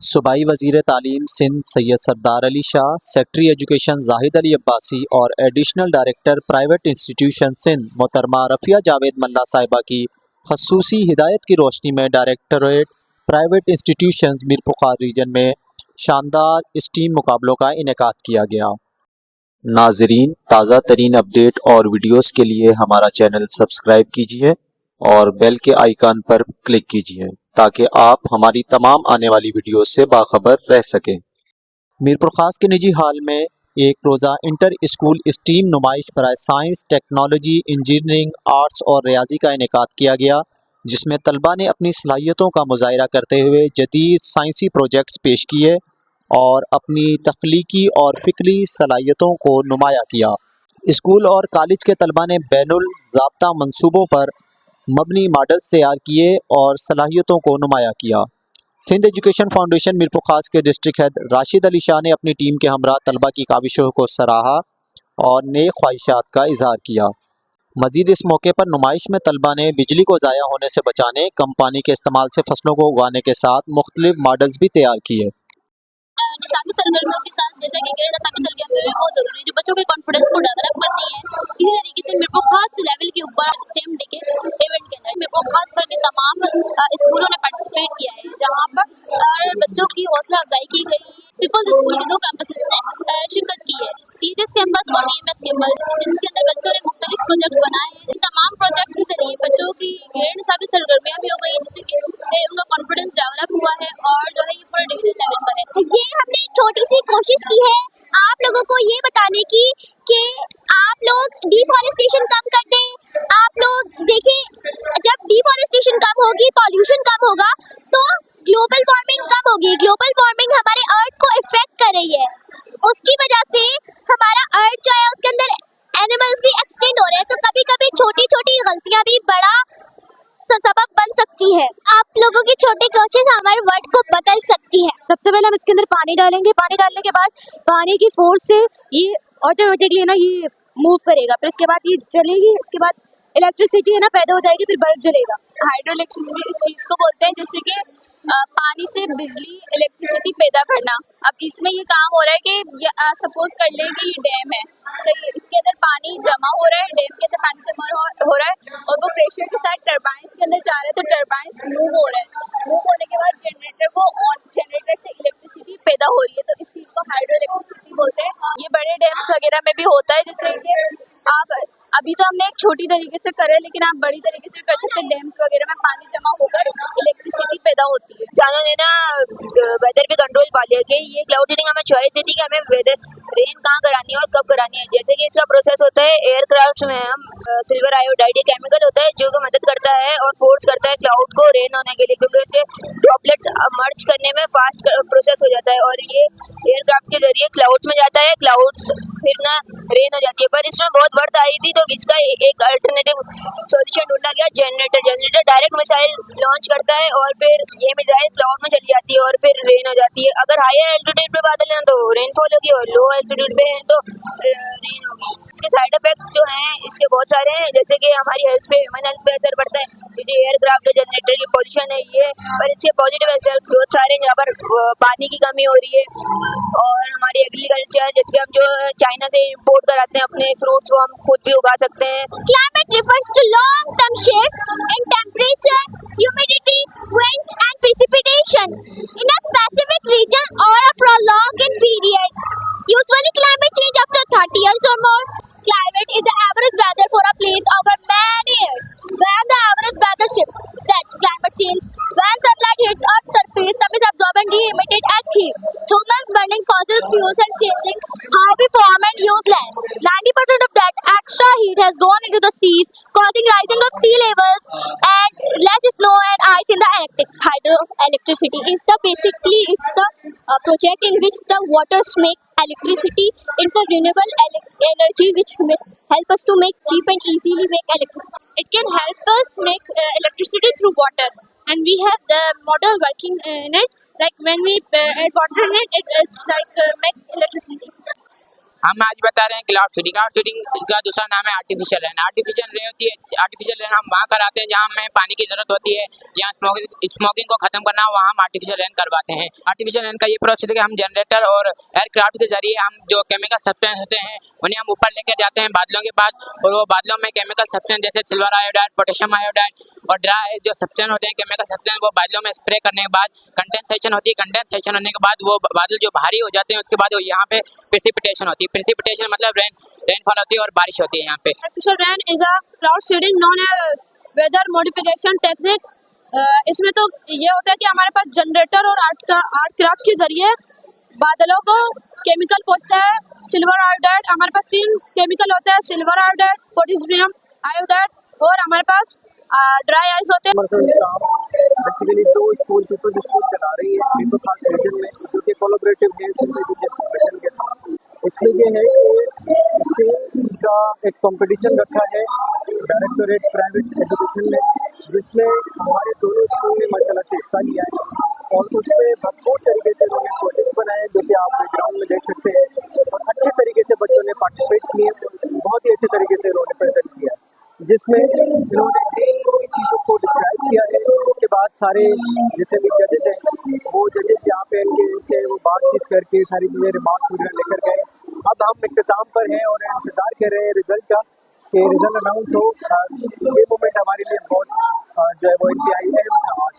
सूबाई वज़ीर तालीम सिंध सैयद सरदार अली शाह, सेक्रेटरी एजुकेशन जाहिद अली अब्बासी और additional director private institution Sindh मोहतरमा रफ़िया जावेद मल्ला साहिबा की खसूसी हिदायत की रोशनी में डायरेक्टरेट प्राइवेट इंस्टीट्यूशन मीर पुखार रीजन में शानदार स्टीम मुकाबलों का इनेकाद किया गया। नाजरीन, ताज़ा तरीन अपडेट और वीडियोस के लिए हमारा चैनल सब्सक्राइब कीजिए और बेल के आइकन पर क्लिक कीजिए ताकि आप हमारी तमाम आने वाली वीडियोस से बाखबर रह सकें। मीरपुर खास के निजी हाल में एक रोज़ा इंटर स्कूल स्टीम नुमाइश बराए साइंस, टेक्नोलॉजी, इंजीनियरिंग, आर्ट्स और रियाजी का इनेकाद किया गया, जिसमें तलबा ने अपनी सलाहियतों का मुजाहिरा करते हुए जदीद साइंसी प्रोजेक्ट्स पेश किए और अपनी तख्लीकी और फ़िक्री सलाहियतों को नुमाया किया। स्कूल और कॉलेज के तलबा ने बैनुल ज़ाब्ता मंसूबों पर मबनी मॉडल्स तैयार किए और सलाहियतों को नुमाया किया। सिंध एजुकेशन फाउंडेशन मीरपुर खास के डिस्ट्रिक्ट हेड राशिद अली शाह ने अपनी टीम के हमरा तलबा की काविशों को सराहा और नेक ख्वाहिशात का इजहार किया। मजीद इस मौके पर नुमाइश में तलबा ने बिजली को ज़ाया होने से बचाने, कम पानी के इस्तेमाल से फसलों को उगाने के साथ मुख्तलिफ मॉडल्स भी तैयार किए। निसाबी सरगर्मियों के साथ जैसे कि गैर निसाबी सरगर्मियों में बहुत ज़रूरी है जो बच्चों के कॉन्फिडेंस को डेवलप करती है। इसी तरीके से मीरपुर खास लेवल के ऊपर स्टेम डे के इवेंट के अंदर मीरपुर खास पर के तमाम स्कूलों ने पार्टिसिपेट किया है, जहाँ पर बच्चों की हौसला अफजाई की गई। पीपल्स स्कूल के 2 कैंपसेस ने शिरकत की है, CHS कैंपस और EMS कैंपस, जिनके अंदर बच्चों ने मुख्तलिफ प्रोजेक्ट्स बनाए हैं। इन तमाम प्रोजेक्ट के जरिए बच्चों की गैर निसाबी सरगर्मियाँ भी हो गई है, जिससे कि उनका कॉन्फिडेंस डेवलप हुआ है और जो है ये पूरे डिवीजन लेवल पर है। ये हमने एक छोटी सी कोशिश की है आप लोगों को ये बताने की कि आप लोग डिफॉरेस्टेशन कम कर दें। आप लोग देखें, जब डिफॉरेस्टेशन कम होगी, पॉल्यूशन कम होगा, तो ग्लोबल वार्मिंग कम होगी। ग्लोबल वार्मिंग हमारे अर्थ को इफेक्ट कर रही है, उसकी वजह से हमारा अर्थ जो है उसके अंदर एनिमल्स भी एक्सटेंड हो रहे हैं। तो कभी कभी छोटी छोटी गलतियां भी बड़ा सबब बन सकती है। आप लोगों की छोटी कोशिश हमारे वर्ल्ड को बदल सकती है। सबसे पहले हम इसके अंदर पानी डालेंगे। पानी डालने के बाद पानी की फोर्स से ये ऑटोमेटिकली ना ये मूव करेगा, फिर इसके बाद ये चलेगी, इसके बाद इलेक्ट्रिसिटी है ना पैदा हो जाएगी, फिर बल्ब जलेगा। हाइड्रो इलेक्ट्रिसिटी इस चीज़ को बोलते हैं जिससे कि पानी से बिजली इलेक्ट्रिसिटी पैदा करना। अब इसमें ये काम हो रहा है कि सपोज कर ले कि ये डैम है, सही, इसके अंदर पानी जमा हो रहा है, डैम के अंदर पानी जमा हो रहा है और वो प्रेशर के साथ टरबाइंस के अंदर जा रहा है, तो टरबाइंस मूव हो रहा है। मूव होने के बाद जनरेटर से इलेक्ट्रिसिटी पैदा हो रही है, तो इस चीज़ को हाइड्रो इलेक्ट्रिसिटी बोलते हैं। ये बड़े डैम्स वगैरह में भी होता है, जैसे कि आप अभी तो हमने एक छोटी तरीके से करे, लेकिन आप बड़ी तरीके से कर सकते हैं। डैम्स वगैरह में पानी जमा होकर इलेक्ट्रिसिटी पैदा होती है। चाइना ने ना वेदर पे कंट्रोल पा लिया कि ये क्लाउड सीडिंग हमें चॉइस देती है कि हमें वेदर रेन कहाँ करानी है और कब करानी है। जैसे कि इसका प्रोसेस होता है एयरक्राफ्ट में हम सिल्वर आयोडाइड केमिकल होता है जो कि मदद करता है और फोर्स करता है क्लाउड को रेन होने के लिए, क्योंकि इससे ड्रॉपलेट्स मर्ज करने में फास्ट प्रोसेस हो जाता है और ये एयरक्राफ्ट के जरिए क्लाउड्स में जाता है, क्लाउड्स फिर ना रेन हो जाती है। पर इसमें बहुत बढ़त आई थी, तो इसका एक अल्टरनेटिव सॉल्यूशन ढूंढा गया, जनरेटर डायरेक्ट मिसाइल लॉन्च करता है और फिर ये मिसाइल क्लाउड में चली जाती है और फिर रेन हो जाती है। अगर हायर एल्टीट्यूड पे बादल हैं तो रेनफॉल होगी और लो एल्टीट्यूड पे हैं तो रेन होगी। इसके साइड इफेक्ट्स जो हैं इसके बहुत सारे हैं, जैसे कि हमारी हेल्थ पे, ह्यूमन हेल्थ पे असर पड़ता है। ये जो एयरक्राफ्ट जनरेटर की पोजीशन है ये, पर इसके पॉजिटिव असर बहुत सारे हैं, जहाँ पर पानी की कमी हो रही है और हमारी एग्रीकल्चर, जैसे हम जो चाइना से इंपोर्ट कराते हैं अपने फ्रूट्स को हम खुद भी उगा सकते हैं। Climate refers to long-term shifts in temperature, humidity, winds and precipitation in a specific region or a prolonged period. Usually climate change after 30 years or more. Climate is the average weather for a place over many years. When the average weather shifts, that's climate change. When sunlight hits Earth's surface, some is absorbed and emitted as heat. Humans burning fossil fuels and changing how we form and use land. 90% of that extra heat has gone into the seas, causing rising of sea levels and less snow and ice in the Arctic. Hydroelectricity is the project in which the waters make electricity. It's a renewable energy which help us to make cheap and easily make electricity. It can help us make electricity through water, and we have the model working in it. Like when we add water in it, it's like makes electricity. हम आज बता रहे हैं cloud seeding. Cloud seeding का दूसरा नाम है artificial rain. Artificial rain होती है, आर्टिफिशियल रेन हम वहाँ कराते हैं जहाँ हमें पानी की जरूरत होती है, जहाँ स्मोकिंग को खत्म करना हो वहाँ हम आर्टिफिशियल रेन करवाते हैं। आर्टिफिशियल रेन का ये प्रोसेस है कि हम जनरेटर और एयरक्राफ्ट के जरिए हम जो केमिकल सब्सटेंस होते हैं उन्हें हम ऊपर लेकर जाते हैं बादलों के पास, और वो बादलों में केमिकल सब्सटेंस जैसे सिल्वर आयोडाइड, पोटेशियम आयोडाइड और ड्राई जो सब्सटेंस होते हैं केमिकल सब्सटेंस, वो बादलों में स्प्रे करने के बाद कंडेंसेशन होती है। कंडेंसेशन होने के बाद वो बादल जो भारी हो जाते हैं उसके बाद यहाँ पे प्रेसिपिटेशन होती है। प्रेसिपिटेशन मतलब रेनफॉल होती है और बारिश होती है यहाँ पे। Artificial rain is a cloud seeding known as weather modification technique। इसमें तो ये होता है कि हमारे पास जनरेटर और आर्ट क्राफ्ट के जरिए बादलों को केमिकल पहुंचता है। सिल्वर आयोडाइड, हमारे पास 3 केमिकल होते हैं, सिल्वर आयोडाइड, पोटेशियम आयोडाइड और हमारे पास ड्राई आइस होते हैं। बेसिकली 2 स्कूल पीपल स्कूल चला रही है पीपल खास रीजन में, जो कि कोलैबोरेटिव है सिंध एजुकेशन फाउंडेशन के साथ। इसमें ये है कि स्टेट का एक कंपटीशन रखा है डायरेक्टोरेट प्राइवेट एजुकेशन में, जिसमें हमारे दोनों स्कूल ने माशाल्लाह से हिस्सा लिया है और उसमें भरपूर तरीके से उन्होंने प्रोजेक्ट्स बनाए जो कि आप बैकग्राउंड में देख सकते हैं, और अच्छे तरीके से बच्चों ने पार्टिसिपेट किए, बहुत ही अच्छे तरीके से उन्होंने प्रेजेंट किया, जिसमें इन्होंने डेली चीज़ों को डिस्क्राइब किया है। उसके बाद सारे जितने भी जजेस हैं वो जजेस यहाँ पे इनसे वो बातचीत करके सारी चीज़ें रिमार्क्स वगैरह लेकर गए। अब हम इख्तिताम पर हैं और इंतज़ार कर रहे हैं रिज़ल्ट का कि रिज़ल्ट अनाउंस हो। ये मोमेंट हमारे लिए बहुत जो है वो इंतहाई अहम था आज।